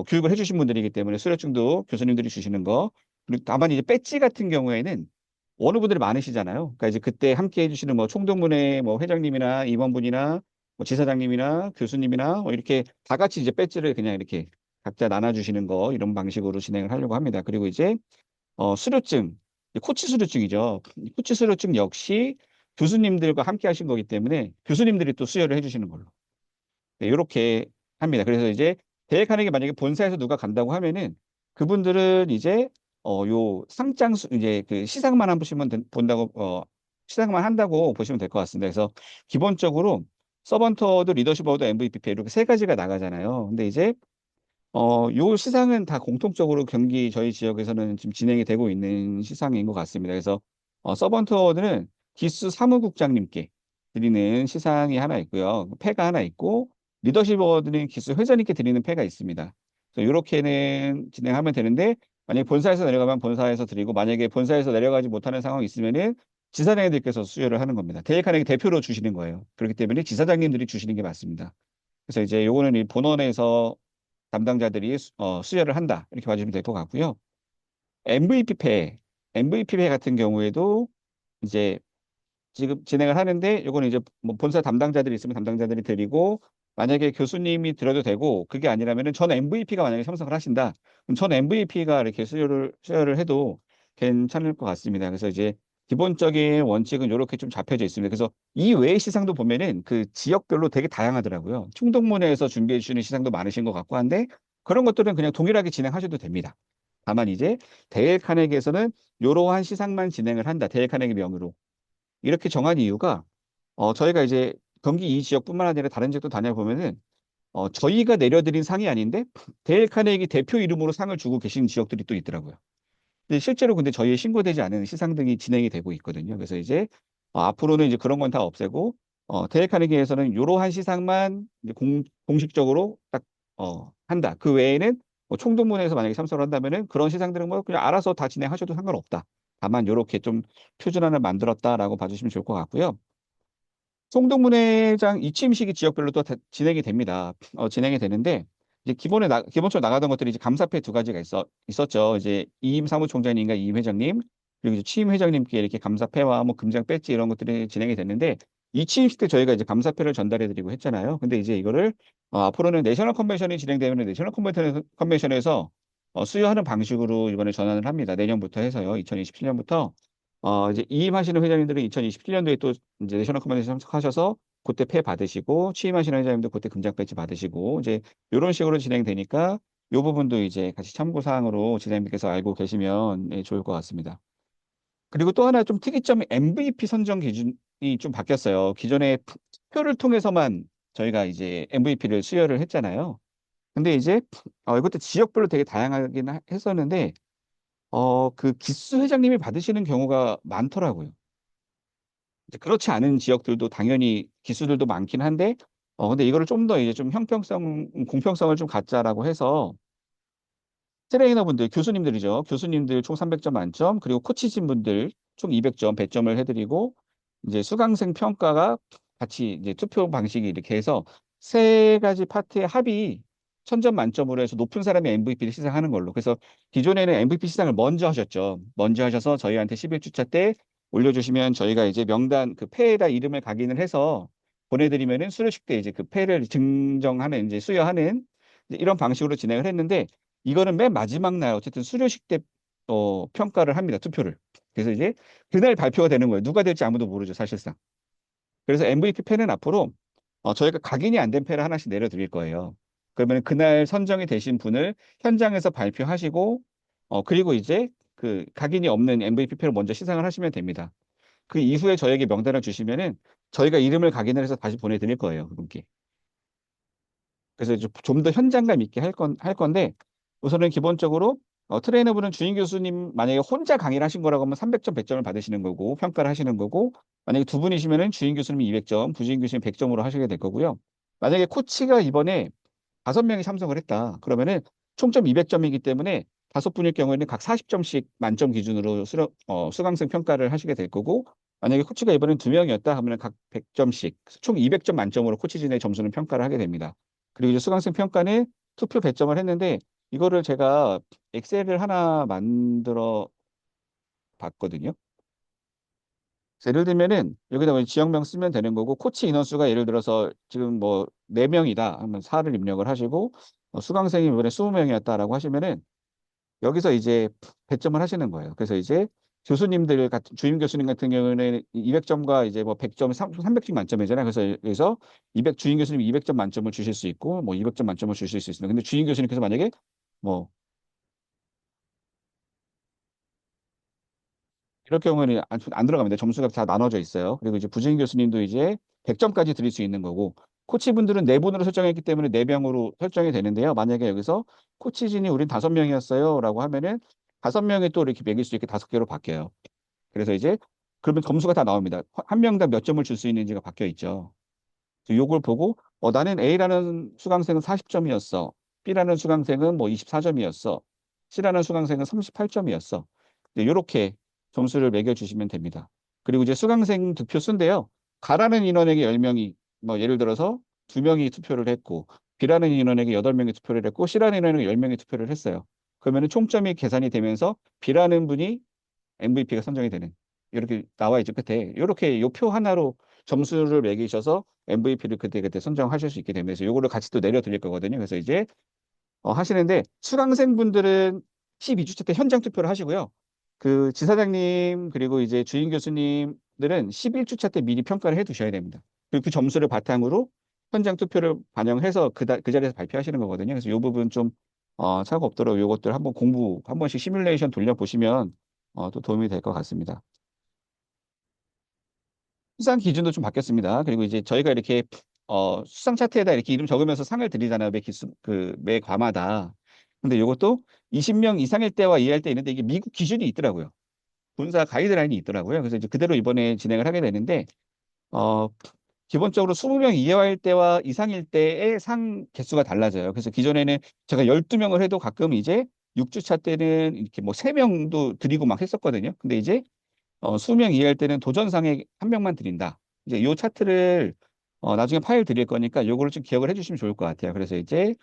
Speaker 2: 교육을 해주신 분들이기 때문에 수료증도 교수님들이 주시는 거. 그리고 다만 이제 배지 같은 경우에는 어느 분들이 많으시잖아요. 그러니까 이제 그때 함께 해주시는 뭐 총동문회 뭐 회장님이나 임원분이나 뭐 지사장님이나 교수님이나 뭐 이렇게 다 같이 이제 배지를 그냥 이렇게 각자 나눠주시는 거 이런 방식으로 진행을 하려고 합니다. 그리고 이제 수료증, 코치 수료증이죠. 이 코치 수료증 역시 교수님들과 함께 하신 거기 때문에 교수님들이 또 수여를 해주시는 걸로. 네, 이렇게 합니다. 그래서 이제 대회 가는 게 만약에 본사에서 누가 간다고 하면은 그분들은 이제 요 상장수 이제 그 시상만 한 보시면 본다고 시상만 한다고 보시면 될 것 같습니다. 그래서 기본적으로 서번트 어워드, 리더십 어워드, MVP 이렇게 세 가지가 나가잖아요. 근데 이제 요 시상은 다 공통적으로 경기 저희 지역에서는 지금 진행이 되고 있는 시상인 것 같습니다. 그래서 서번트 어워드는 기수 사무국장님께 드리는 시상이 하나 있고요. 패가 하나 있고 리더십 어워드는 기수 회장님께 드리는 패가 있습니다. 그래서 이렇게는 진행하면 되는데 만약에 본사에서 내려가면 본사에서 드리고 만약에 본사에서 내려가지 못하는 상황이 있으면은 지사장님들께서 수여를 하는 겁니다. 대회칸에게 대표로 주시는 거예요. 그렇기 때문에 지사장님들이 주시는 게 맞습니다. 그래서 이제 요거는 이 본원에서 담당자들이 수여를 한다. 이렇게 봐주시면 될 것 같고요. MVP 회 같은 경우에도 이제 지금 진행을 하는데 요거는 이제 뭐 본사 담당자들이 있으면 담당자들이 드리고 만약에 교수님이 드려도 되고 그게 아니라면은 전 MVP가 만약에 참석을 하신다. 그럼 전 MVP가 이렇게 수여를 해도 괜찮을 것 같습니다. 그래서 이제 기본적인 원칙은 이렇게 좀 잡혀져 있습니다. 그래서 이 외의 시상도 보면은 그 지역별로 되게 다양하더라고요. 충동문화에서 준비해 주시는 시상도 많으신 것 같고 한데 그런 것들은 그냥 동일하게 진행하셔도 됩니다. 다만 이제 데일 카네기에서는 이러한 시상만 진행을 한다. 데일 카네기 명의로. 이렇게 정한 이유가 저희가 이제 경기 이 지역뿐만 아니라 다른 지역도 다녀보면은 저희가 내려드린 상이 아닌데 데일 카네기 대표 이름으로 상을 주고 계신 지역들이 또 있더라고요. 근데 실제로 근데 저희의 신고되지 않은 시상 등이 진행이 되고 있거든요. 그래서 이제 앞으로는 이제 그런 건 다 없애고 데일 카네기에서는 이러한 시상만 이제 공식적으로 딱 한다. 그 외에는 뭐 총동문회에서 만약에 참석을 한다면은 그런 시상들은 뭐 그냥 알아서 다 진행하셔도 상관없다. 다만 이렇게 좀 표준안을 만들었다라고 봐주시면 좋을 것 같고요. 송동문회장 이취임식이 지역별로 또 진행이 됩니다. 진행이 되는데 이제 기본적으로 나가던 것들이 이제 감사패 두 가지가 있었죠. 이제 이임 사무총장님과 이임 회장님 그리고 이제 취임 회장님께 이렇게 감사패와 뭐 금장 배지 이런 것들이 진행이 됐는데 이 취임식 때 저희가 이제 감사패를 전달해드리고 했잖아요. 근데 이제 이거를 앞으로는 내셔널 컨벤션이 진행되면 내셔널 컨벤션에서 수여하는 방식으로 이번에 전환을 합니다. 내년부터 해서요. 2027년부터 이제 이임하시는 회장님들은 2027년도에 또 이제 내셔널 커머니티 참석하셔서 그때 폐 받으시고 취임하시는 회장님도 그때 금장 배지 받으시고 이제 이런 식으로 진행되니까 이 부분도 이제 같이 참고 사항으로 지사님께서 알고 계시면 좋을 것 같습니다. 그리고 또 하나 좀 특이점이 MVP 선정 기준이 좀 바뀌었어요. 기존에 투표를 통해서만 저희가 이제 MVP를 수여를 했잖아요. 근데 이제 이것도 지역별로 되게 다양하긴 했었는데 그 기수 회장님이 받으시는 경우가 많더라고요. 이제 그렇지 않은 지역들도 당연히 기수들도 많긴 한데, 근데 이거를 좀 더 이제 좀 공평성을 좀 갖자라고 해서 트레이너분들, 교수님들이죠. 교수님들 총 300점 만점, 그리고 코치진 분들 총 200점, 배점을 해드리고, 이제 수강생 평가가 같이 이제 투표 방식이 이렇게 해서 세 가지 파트의 합이 1000점 만점으로 해서 높은 사람이 MVP를 시상하는 걸로. 그래서 기존에는 MVP 시상을 먼저 하셨죠. 먼저 하셔서 저희한테 11주차 때 올려주시면 저희가 이제 명단 그 패에다 이름을 각인을 해서 보내드리면은 수료식 때 이제 그 패를 증정하는 이제 수여하는 이제 이런 방식으로 진행을 했는데 이거는 맨 마지막 날 어쨌든 수료식 때 평가를 합니다. 투표를. 그래서 이제 그날 발표가 되는 거예요. 누가 될지 아무도 모르죠, 사실상. 그래서 MVP 패는 앞으로 저희가 각인이 안 된 패를 하나씩 내려드릴 거예요. 그러면 그날 선정이 되신 분을 현장에서 발표하시고 그리고 이제 그 각인이 없는 MVP 패를 먼저 시상을 하시면 됩니다. 그 이후에 저에게 명단을 주시면은 저희가 이름을 각인을 해서 다시 보내드릴 거예요, 그분께. 그래서 좀 더 현장감 있게 할 건데, 우선은 기본적으로, 트레이너분은 주인 교수님, 만약에 혼자 강의를 하신 거라고 하면 300점, 100점을 받으시는 거고, 평가를 하시는 거고, 만약에 두 분이시면은 주인 교수님이 200점, 부주인 교수님 100점으로 하시게 될 거고요. 만약에 코치가 이번에 5명이 참석을 했다. 그러면은 총점 200점이기 때문에 5분일 경우에는 각 40점씩 만점 기준으로 수강생 평가를 하시게 될 거고, 만약에 코치가 이번엔 2명이었다 하면은 각 100점씩, 총 200점 만점으로 코치진의 점수는 평가를 하게 됩니다. 그리고 이제 수강생 평가는 투표 배점을 했는데 이거를 제가 엑셀을 하나 만들어 봤거든요. 그래서 예를 들면은 여기다 뭐 지역명 쓰면 되는 거고 코치 인원수가 예를 들어서 지금 뭐 4명이다 하면 4를 입력을 하시고 수강생이 이번에 20명이었다라고 하시면은 여기서 이제 배점을 하시는 거예요. 그래서 이제 교수님들 같은 주임 교수님 같은 경우는 200점과 이제 뭐 100점, 300점 만점이잖아요. 그래서 200 주임 교수님 200점 만점을 주실 수 있고 뭐 200점 만점을 주실 수 있습니다. 근데 주임 교수님께서 만약에 뭐 이럴 경우에는 안 들어갑니다. 점수가 다 나눠져 있어요. 그리고 이제 부주임 교수님도 이제 100점까지 드릴 수 있는 거고, 코치분들은 네 분으로 설정했기 때문에 네 명으로 설정이 되는데요. 만약에 여기서 코치진이 우린 5명이었어요라고 하면은 5명이 또 이렇게 매길 수 있게 5개로 바뀌어요. 그래서 이제 그러면 점수가 다 나옵니다. 한 명당 몇 점을 줄 수 있는지가 바뀌어 있죠. 그래서 요걸 보고 나는 A라는 수강생은 40점이었어. B라는 수강생은 뭐 24점이었어. C라는 수강생은 38점이었어. 이렇게 점수를 매겨주시면 됩니다. 그리고 이제 수강생 득표 수인데요. 가라는 인원에게 10명이 뭐 예를 들어서 2명이 투표를 했고 B라는 인원에게 8명이 투표를 했고 C라는 인원에게 10명이 투표를 했어요. 그러면 총점이 계산이 되면서 B라는 분이 MVP가 선정이 되는 이렇게 나와 있죠 끝에 이렇게 요 표 하나로 점수를 매기셔서 MVP를 그때그때 선정하실 수 있게 되면서 요거를 같이 또 내려드릴 거거든요. 그래서 이제 하시는데 수강생분들은 12주차 때 현장 투표를 하시고요. 그 지사장님 그리고 이제 주임 교수님들은 11주차 때 미리 평가를 해 두셔야 됩니다. 그리고 그 점수를 바탕으로 현장 투표를 반영해서 그 자리에서 발표하시는 거거든요. 그래서 요 부분 좀 차가 없도록 요것들 한번 공부 한 번씩 시뮬레이션 돌려보시면 또 도움이 될 것 같습니다. 수상 기준도 좀 바뀌었습니다. 그리고 이제 저희가 이렇게 수상 차트에다 이렇게 이름 적으면서 상을 드리잖아요. 매 과마다. 근데 이것도 20명 이상일 때와 이하일 때 있는데 이게 미국 기준이 있더라고요. 본사 가이드라인이 있더라고요. 그래서 이제 그대로 이번에 진행을 하게 되는데 어, 기본적으로 20명 이하일 때와 이상일 때의 상 개수가 달라져요. 그래서 기존에는 제가 12명을 해도 가끔 이제 6주차 때는 이렇게 뭐 3명도 드리고 막 했었거든요. 근데 이제 수명 이해할 때는 도전상에 한 명만 드린다. 이제 요 차트를 나중에 파일 드릴 거니까 요거를 좀 기억을 해주시면 좋을 것 같아요. 그래서 이제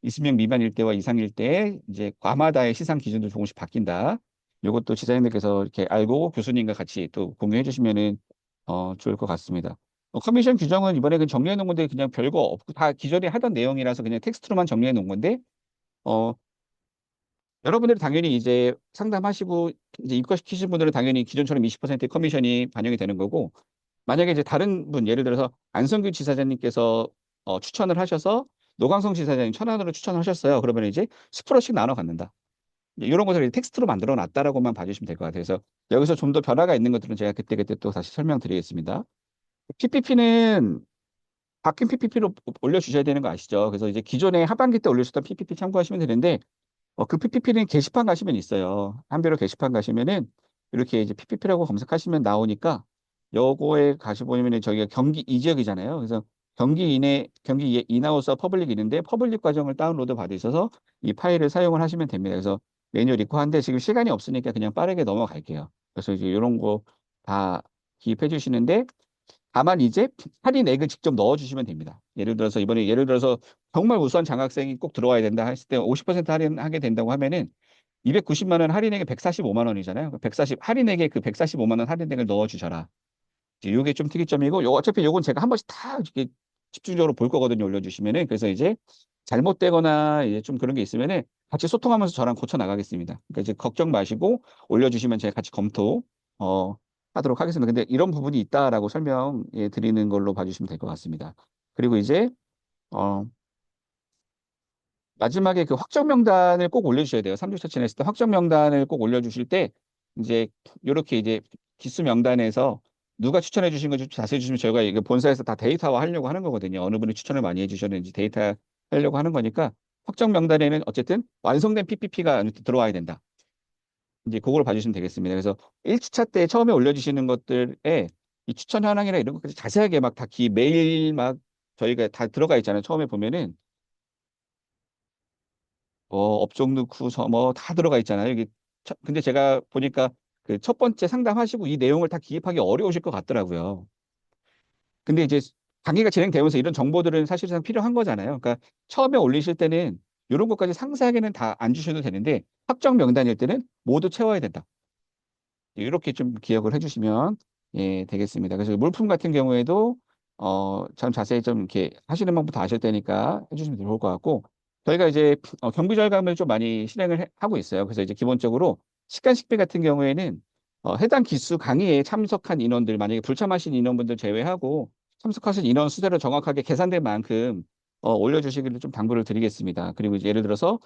Speaker 2: 20명 미만일 때와 이상일 때 이제 과마다의 시상 기준도 조금씩 바뀐다. 요것도 지사님들께서 이렇게 알고 교수님과 같이 또 공유해 주시면은 좋을 것 같습니다. 커미션 규정은 이번에 그 정리해 놓은 건데 그냥 별거 없고 다 기존에 하던 내용이라서 그냥 텍스트로만 정리해 놓은 건데 어, 여러분들이 당연히 이제 상담하시고 이제 입과시키신 분들은 당연히 기존처럼 20%의 커미션이 반영이 되는 거고 만약에 이제 다른 분 예를 들어서 안성규 지사장님께서 추천을 하셔서 노광성 지사장님 천안으로 추천하셨어요. 그러면 이제 10%씩 나눠 갖는다. 이런 것을 텍스트로 만들어 놨다라고만 봐주시면 될 것 같아요. 그래서 여기서 좀 더 변화가 있는 것들은 제가 그때그때 또 다시 설명드리겠습니다. PPP는 바뀐 PPP로 올려주셔야 되는 거 아시죠? 그래서 이제 기존에 하반기 때 올려주셨던 PPP 참고하시면 되는데 그 PPP는 게시판 가시면 있어요. 한별로 게시판 가시면은 이렇게 이제 PPP라고 검색하시면 나오니까 요거에 가시 보면은 저희가 경기 이 지역이잖아요. 그래서 경기 인하우스 퍼블릭 있는데 퍼블릭 과정을 다운로드 받으셔서 이 파일을 사용을 하시면 됩니다. 그래서 매뉴얼 있고 한데 지금 시간이 없으니까 그냥 빠르게 넘어갈게요. 그래서 이제 이런 거 다 기입해 주시는데 다만 이제 할인액을 직접 넣어주시면 됩니다. 예를 들어서 정말 우수한 장학생이 꼭 들어와야 된다 했을 때 50% 할인하게 된다고 하면은 290만 원 할인액에 145만 원이잖아요. 140 할인액에 그 145만 원 할인액을 넣어주셔라. 이제 요게 좀 특이점이고, 어차피 요건 제가 한 번씩 다 이렇게 집중적으로 볼 거거든요. 올려주시면은. 그래서 이제 잘못되거나 이제 좀 그런 게 있으면은 같이 소통하면서 저랑 고쳐 나가겠습니다. 그러니까 이제 걱정 마시고 올려주시면 제가 같이 검토, 어, 하도록 하겠습니다. 근데 이런 부분이 있다라고 설명 드리는 걸로 봐주시면 될 것 같습니다. 그리고 이제, 어, 마지막에 그 확정 명단을 꼭 올려주셔야 돼요. 3주차 지냈을 때 확정 명단을 꼭 올려주실 때 이제 이렇게 이제 기수 명단에서 누가 추천해 주신 건지 자세히 주시면 저희가 이거 본사에서 다 데이터화 하려고 하는 거거든요. 어느 분이 추천을 많이 해주셨는지 데이터 하려고 하는 거니까 확정 명단에는 어쨌든 완성된 PPP가 들어와야 된다. 이제 그걸 봐주시면 되겠습니다. 그래서 1주차 때 처음에 올려주시는 것들에 이 추천 현황이나 이런 것까지 자세하게 막 다 매일 막 저희가 다 들어가 있잖아요. 처음에 보면은 업종 넣고 뭐 다 들어가 있잖아요. 근데 제가 보니까 그 첫 번째 상담하시고 이 내용을 다 기입하기 어려우실 것 같더라고요. 근데 이제 강의가 진행되면서 이런 정보들은 사실상 필요한 거잖아요. 그러니까 처음에 올리실 때는 이런 것까지 상세하게는 다 안 주셔도 되는데 확정 명단일 때는 모두 채워야 된다. 이렇게 좀 기억을 해주시면 되겠습니다. 그래서 물품 같은 경우에도 참 자세히 좀 이렇게 하시는 방법 다 아실 테니까 해주시면 좋을 것 같고 저희가 이제 경비 절감을 좀 많이 하고 있어요. 그래서 이제 기본적으로 식간 식비 같은 경우에는 해당 기수 강의에 참석한 인원들 만약에 불참하신 인원분들 제외하고 참석하신 인원 수대로 정확하게 계산된 만큼 올려주시기를 좀 당부를 드리겠습니다. 그리고 이제 예를 들어서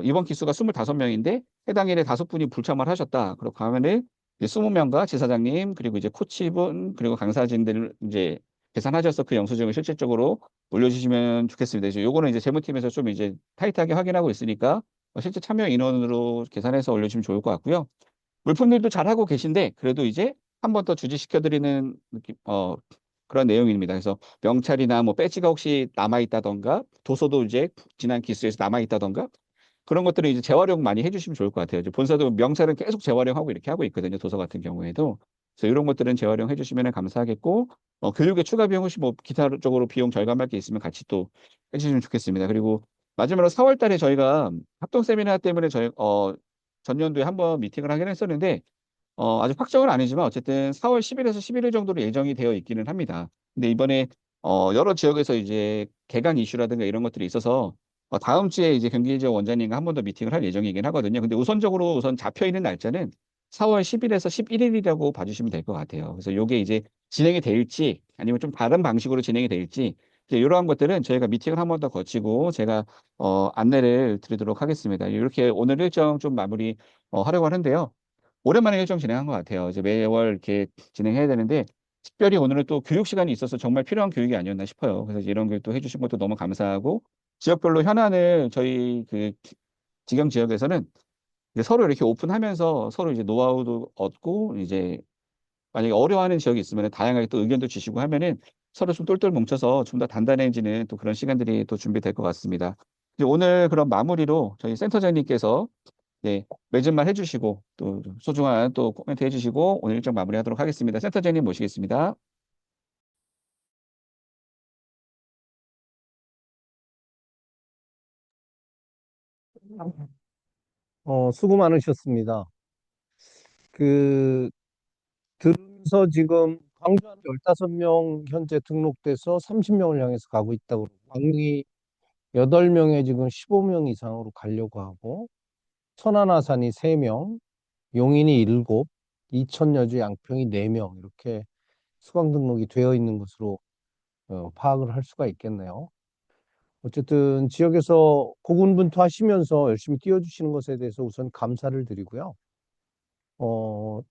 Speaker 2: 이번 기수가 25명인데 해당 일에 5분이 불참을 하셨다. 그렇게 하면은 이제 20명과 지사장님 그리고 이제 코치분 그리고 강사진들 이제 계산하셔서 그 영수증을 실질적으로 올려주시면 좋겠습니다. 이제 요거는 이제 재무팀에서 좀 이제 타이트하게 확인하고 있으니까 실제 참여 인원으로 계산해서 올려주시면 좋을 것 같고요. 물품들도 잘하고 계신데 그래도 이제 한 번 더 주지시켜드리는 느낌, 그런 내용입니다. 그래서 명찰이나 뭐 배지가 혹시 남아있다던가 도서도 이제 지난 기수에서 남아있다던가 그런 것들을 이제 재활용 많이 해주시면 좋을 것 같아요. 이제 본사도 명찰은 계속 재활용하고 이렇게 하고 있거든요. 도서 같은 경우에도. 그래서 이런 것들은 재활용 해주시면 감사하겠고, 교육에 추가 비용 혹시 뭐 기타적으로 비용 절감할 게 있으면 같이 또 해주시면 좋겠습니다. 그리고 마지막으로 4월 달에 저희가 합동 세미나 때문에 전년도에 한번 미팅을 하긴 했었는데, 아직 확정은 아니지만 어쨌든 4월 10일에서 11일 정도로 예정이 되어 있기는 합니다. 근데 이번에 여러 지역에서 이제 개강 이슈라든가 이런 것들이 있어서 다음 주에 이제 경기 지역 원장님과 한 번 더 미팅을 할 예정이긴 하거든요. 근데 우선적으로 우선 잡혀 있는 날짜는 4월 10일에서 11일이라고 봐주시면 될 것 같아요. 그래서 요게 이제 진행이 될지 아니면 좀 다른 방식으로 진행이 될지 이제 이러한 것들은 저희가 미팅을 한 번 더 거치고 제가 안내를 드리도록 하겠습니다. 이렇게 오늘 일정 좀 마무리 하려고 하는데요. 오랜만에 일정 진행한 것 같아요. 이제 매월 이렇게 진행해야 되는데, 특별히 오늘은 또 교육 시간이 있어서 정말 필요한 교육이 아니었나 싶어요. 그래서 이런 교육도 해주신 것도 너무 감사하고, 지역별로 현안을 저희 그 지경 지역에서는 이제 서로 이렇게 오픈하면서 서로 이제 노하우도 얻고, 이제 만약에 어려워하는 지역이 있으면 다양하게 또 의견도 주시고 하면은 서로 좀 똘똘 뭉쳐서 좀 더 단단해지는 또 그런 시간들이 또 준비될 것 같습니다. 이제 오늘 그런 마무리로 저희 센터장님께서 네, 맺은 말 해주시고 또 소중한 또 코멘트 해주시고 오늘 일정 마무리하도록 하겠습니다. 센터장님 모시겠습니다.
Speaker 3: 수고 많으셨습니다. 그, 들으면서 지금 광주한 15명 현재 등록돼서 30명을 향해서 가고 있다고, 광릉이 8명에 지금 15명 이상으로 가려고 하고, 천안아산이 3명, 용인이 7, 이천여주 양평이 4명, 이렇게 수강 등록이 되어 있는 것으로 파악을 할 수가 있겠네요. 어쨌든 지역에서 고군분투하시면서 열심히 뛰어주시는 것에 대해서 우선 감사를 드리고요. 어,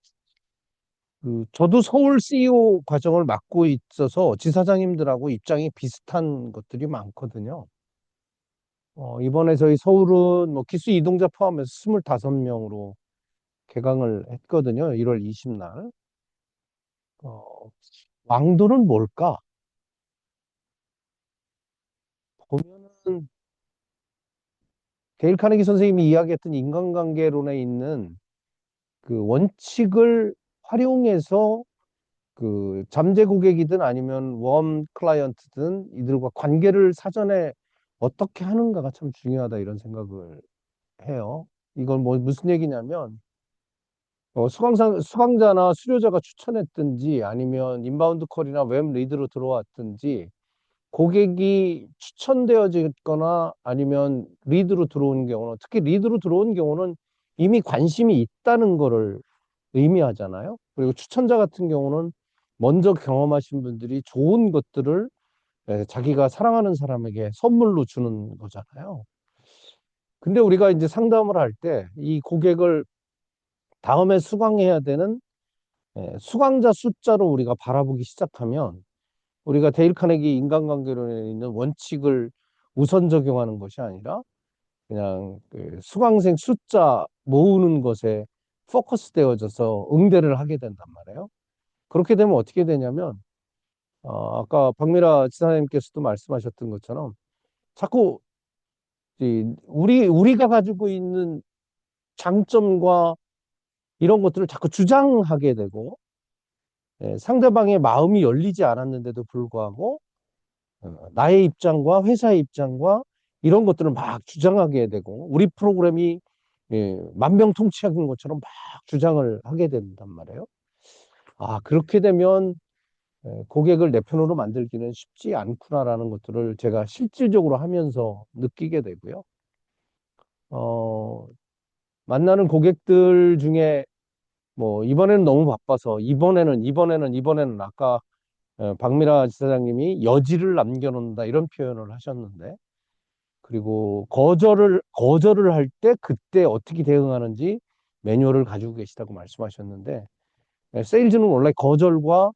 Speaker 3: 저도 서울 CEO 과정을 맡고 있어서 지사장님들하고 입장이 비슷한 것들이 많거든요. 이번에 저희 서울은 뭐 기수 이동자 포함해서 25명으로 개강을 했거든요. 1월 20날. 어, 왕도는 뭘까? 보면은 데일 카네기 선생님이 이야기했던 인간관계론에 있는 그 원칙을 활용해서 그 잠재 고객이든 아니면 웜 클라이언트든 이들과 관계를 사전에 어떻게 하는가가 참 중요하다 이런 생각을 해요. 이건 뭐 무슨 얘기냐면 수강자나 수료자가 추천했든지 아니면 인바운드 콜이나 웹 리드로 들어왔든지 고객이 추천되어지거나 아니면 리드로 들어오는 경우는 특히 리드로 들어온 경우는 이미 관심이 있다는 거를 의미하잖아요. 그리고 추천자 같은 경우는 먼저 경험하신 분들이 좋은 것들을 자기가 사랑하는 사람에게 선물로 주는 거잖아요. 근데 우리가 이제 상담을 할 때 이 고객을 다음에 수강해야 되는 수강자 숫자로 우리가 바라보기 시작하면 우리가 데일 카네기 인간관계론에 있는 원칙을 우선 적용하는 것이 아니라 그냥 그 수강생 숫자 모으는 것에 포커스 되어져서 응대를 하게 된단 말이에요. 그렇게 되면 어떻게 되냐면 아까 박미라 지사님께서도 말씀하셨던 것처럼 자꾸 우리가 가지고 있는 장점과 이런 것들을 자꾸 주장하게 되고 상대방의 마음이 열리지 않았는데도 불구하고 나의 입장과 회사의 입장과 이런 것들을 막 주장하게 되고 우리 프로그램이 만병통치약인 것처럼 막 주장을 하게 된단 말이에요. 그렇게 되면 고객을 내 편으로 만들기는 쉽지 않구나라는 것들을 제가 실질적으로 하면서 느끼게 되고요. 어, 만나는 고객들 중에 뭐 이번에는 너무 바빠서 이번에는 아까 박미라 지사장님이 여지를 남겨놓는다 이런 표현을 하셨는데 그리고 거절을 할 때 그때 어떻게 대응하는지 매뉴얼을 가지고 계시다고 말씀하셨는데 세일즈는 원래 거절과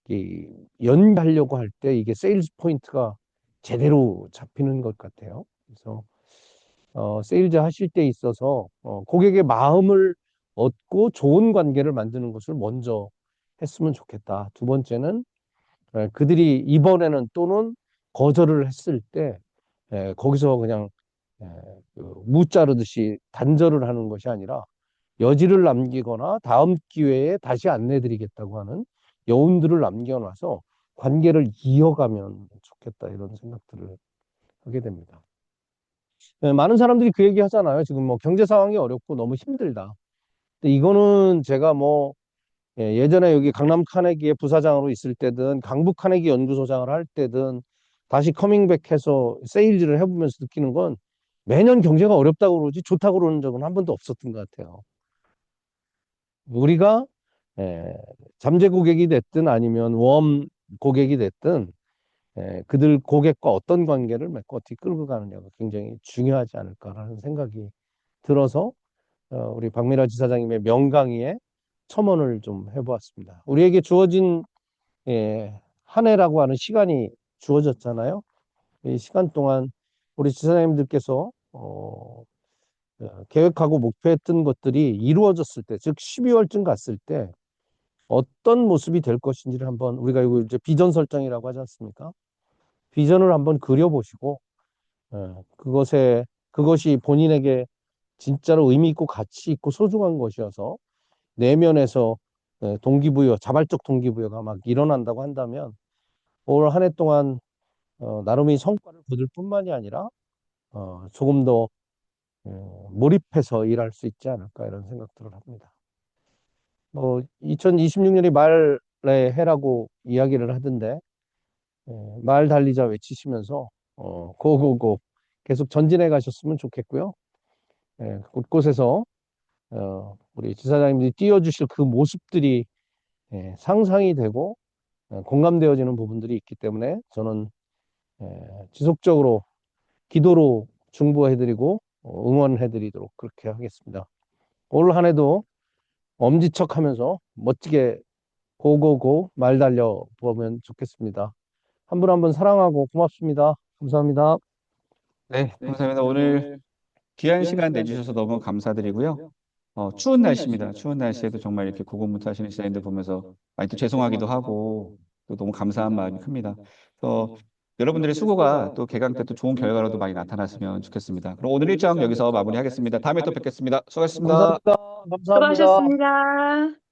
Speaker 3: 이 연하려고 할 때 이게 세일즈 포인트가 제대로 잡히는 것 같아요. 그래서 세일즈 하실 때 있어서 고객의 마음을 얻고 좋은 관계를 만드는 것을 먼저 했으면 좋겠다. 두 번째는 그들이 이번에는 또는 거절을 했을 때 거기서 그냥 무 자르듯이 단절을 하는 것이 아니라 여지를 남기거나 다음 기회에 다시 안내드리겠다고 하는 여운들을 남겨놔서 관계를 이어가면 좋겠다 이런 생각들을 하게 됩니다. 많은 사람들이 그 얘기 하잖아요. 지금 뭐 경제 상황이 어렵고 너무 힘들다. 근데 이거는 제가 뭐 예전에 여기 강남 카네기의 부사장으로 있을 때든 강북 카네기 연구소장을 할 때든 다시 커밍백해서 세일즈를 해보면서 느끼는 건 매년 경제가 어렵다고 그러지 좋다고 그러는 적은 한 번도 없었던 것 같아요. 우리가 잠재 고객이 됐든 아니면 웜 고객이 됐든 그들 고객과 어떤 관계를 맺고 어떻게 끌고 가느냐가 굉장히 중요하지 않을까라는 생각이 들어서 우리 박미라 지사장님의 명강의에 첨언을 좀 해보았습니다. 우리에게 주어진 한 해라고 하는 시간이 주어졌잖아요. 이 시간 동안 우리 지사장님들께서 계획하고 목표했던 것들이 이루어졌을 때, 즉 12월쯤 갔을 때 어떤 모습이 될 것인지를 한번 우리가 이거 이제 비전 설정이라고 하지 않습니까? 비전을 한번 그려보시고 그것이 본인에게 진짜로 의미 있고 가치 있고 소중한 것이어서 내면에서 동기부여, 자발적 동기부여가 막 일어난다고 한다면 올 한 해 동안 나름의 성과를 거둘 뿐만이 아니라 조금 더 몰입해서 일할 수 있지 않을까 이런 생각들을 합니다. 2026년이 말의 해라고 이야기를 하던데 말 달리자 외치시면서 고고고 계속 전진해 가셨으면 좋겠고요. 곳곳에서 우리 지사장님들이 띄워주실 그 모습들이 상상이 되고 공감되어지는 부분들이 있기 때문에 저는 지속적으로 기도로 중보해드리고 응원해드리도록 그렇게 하겠습니다. 올 한 해도 엄지척하면서 멋지게 고고고 말 달려 보면 좋겠습니다. 한 분 한 분 사랑하고 고맙습니다. 감사합니다.
Speaker 2: 네, 감사합니다. 오늘 귀한 시간 내주셔서 너무 감사드리고요. 추운 날씨입니다. 추운 날씨에도 정말 이렇게 고군분투하시는 디자인들 보면서 많이 또 죄송하기도 하고 또 너무 감사한 마음이 큽니다. 그래서 여러분들의 수고가 또 개강 때 또 좋은 결과로도 많이 나타났으면 좋겠습니다. 그럼 오늘 일정 여기서 마무리하겠습니다. 다음에 또 뵙겠습니다. 수고하셨습니다.
Speaker 3: 감사합니다. 감사합니다.
Speaker 1: 수고하셨습니다.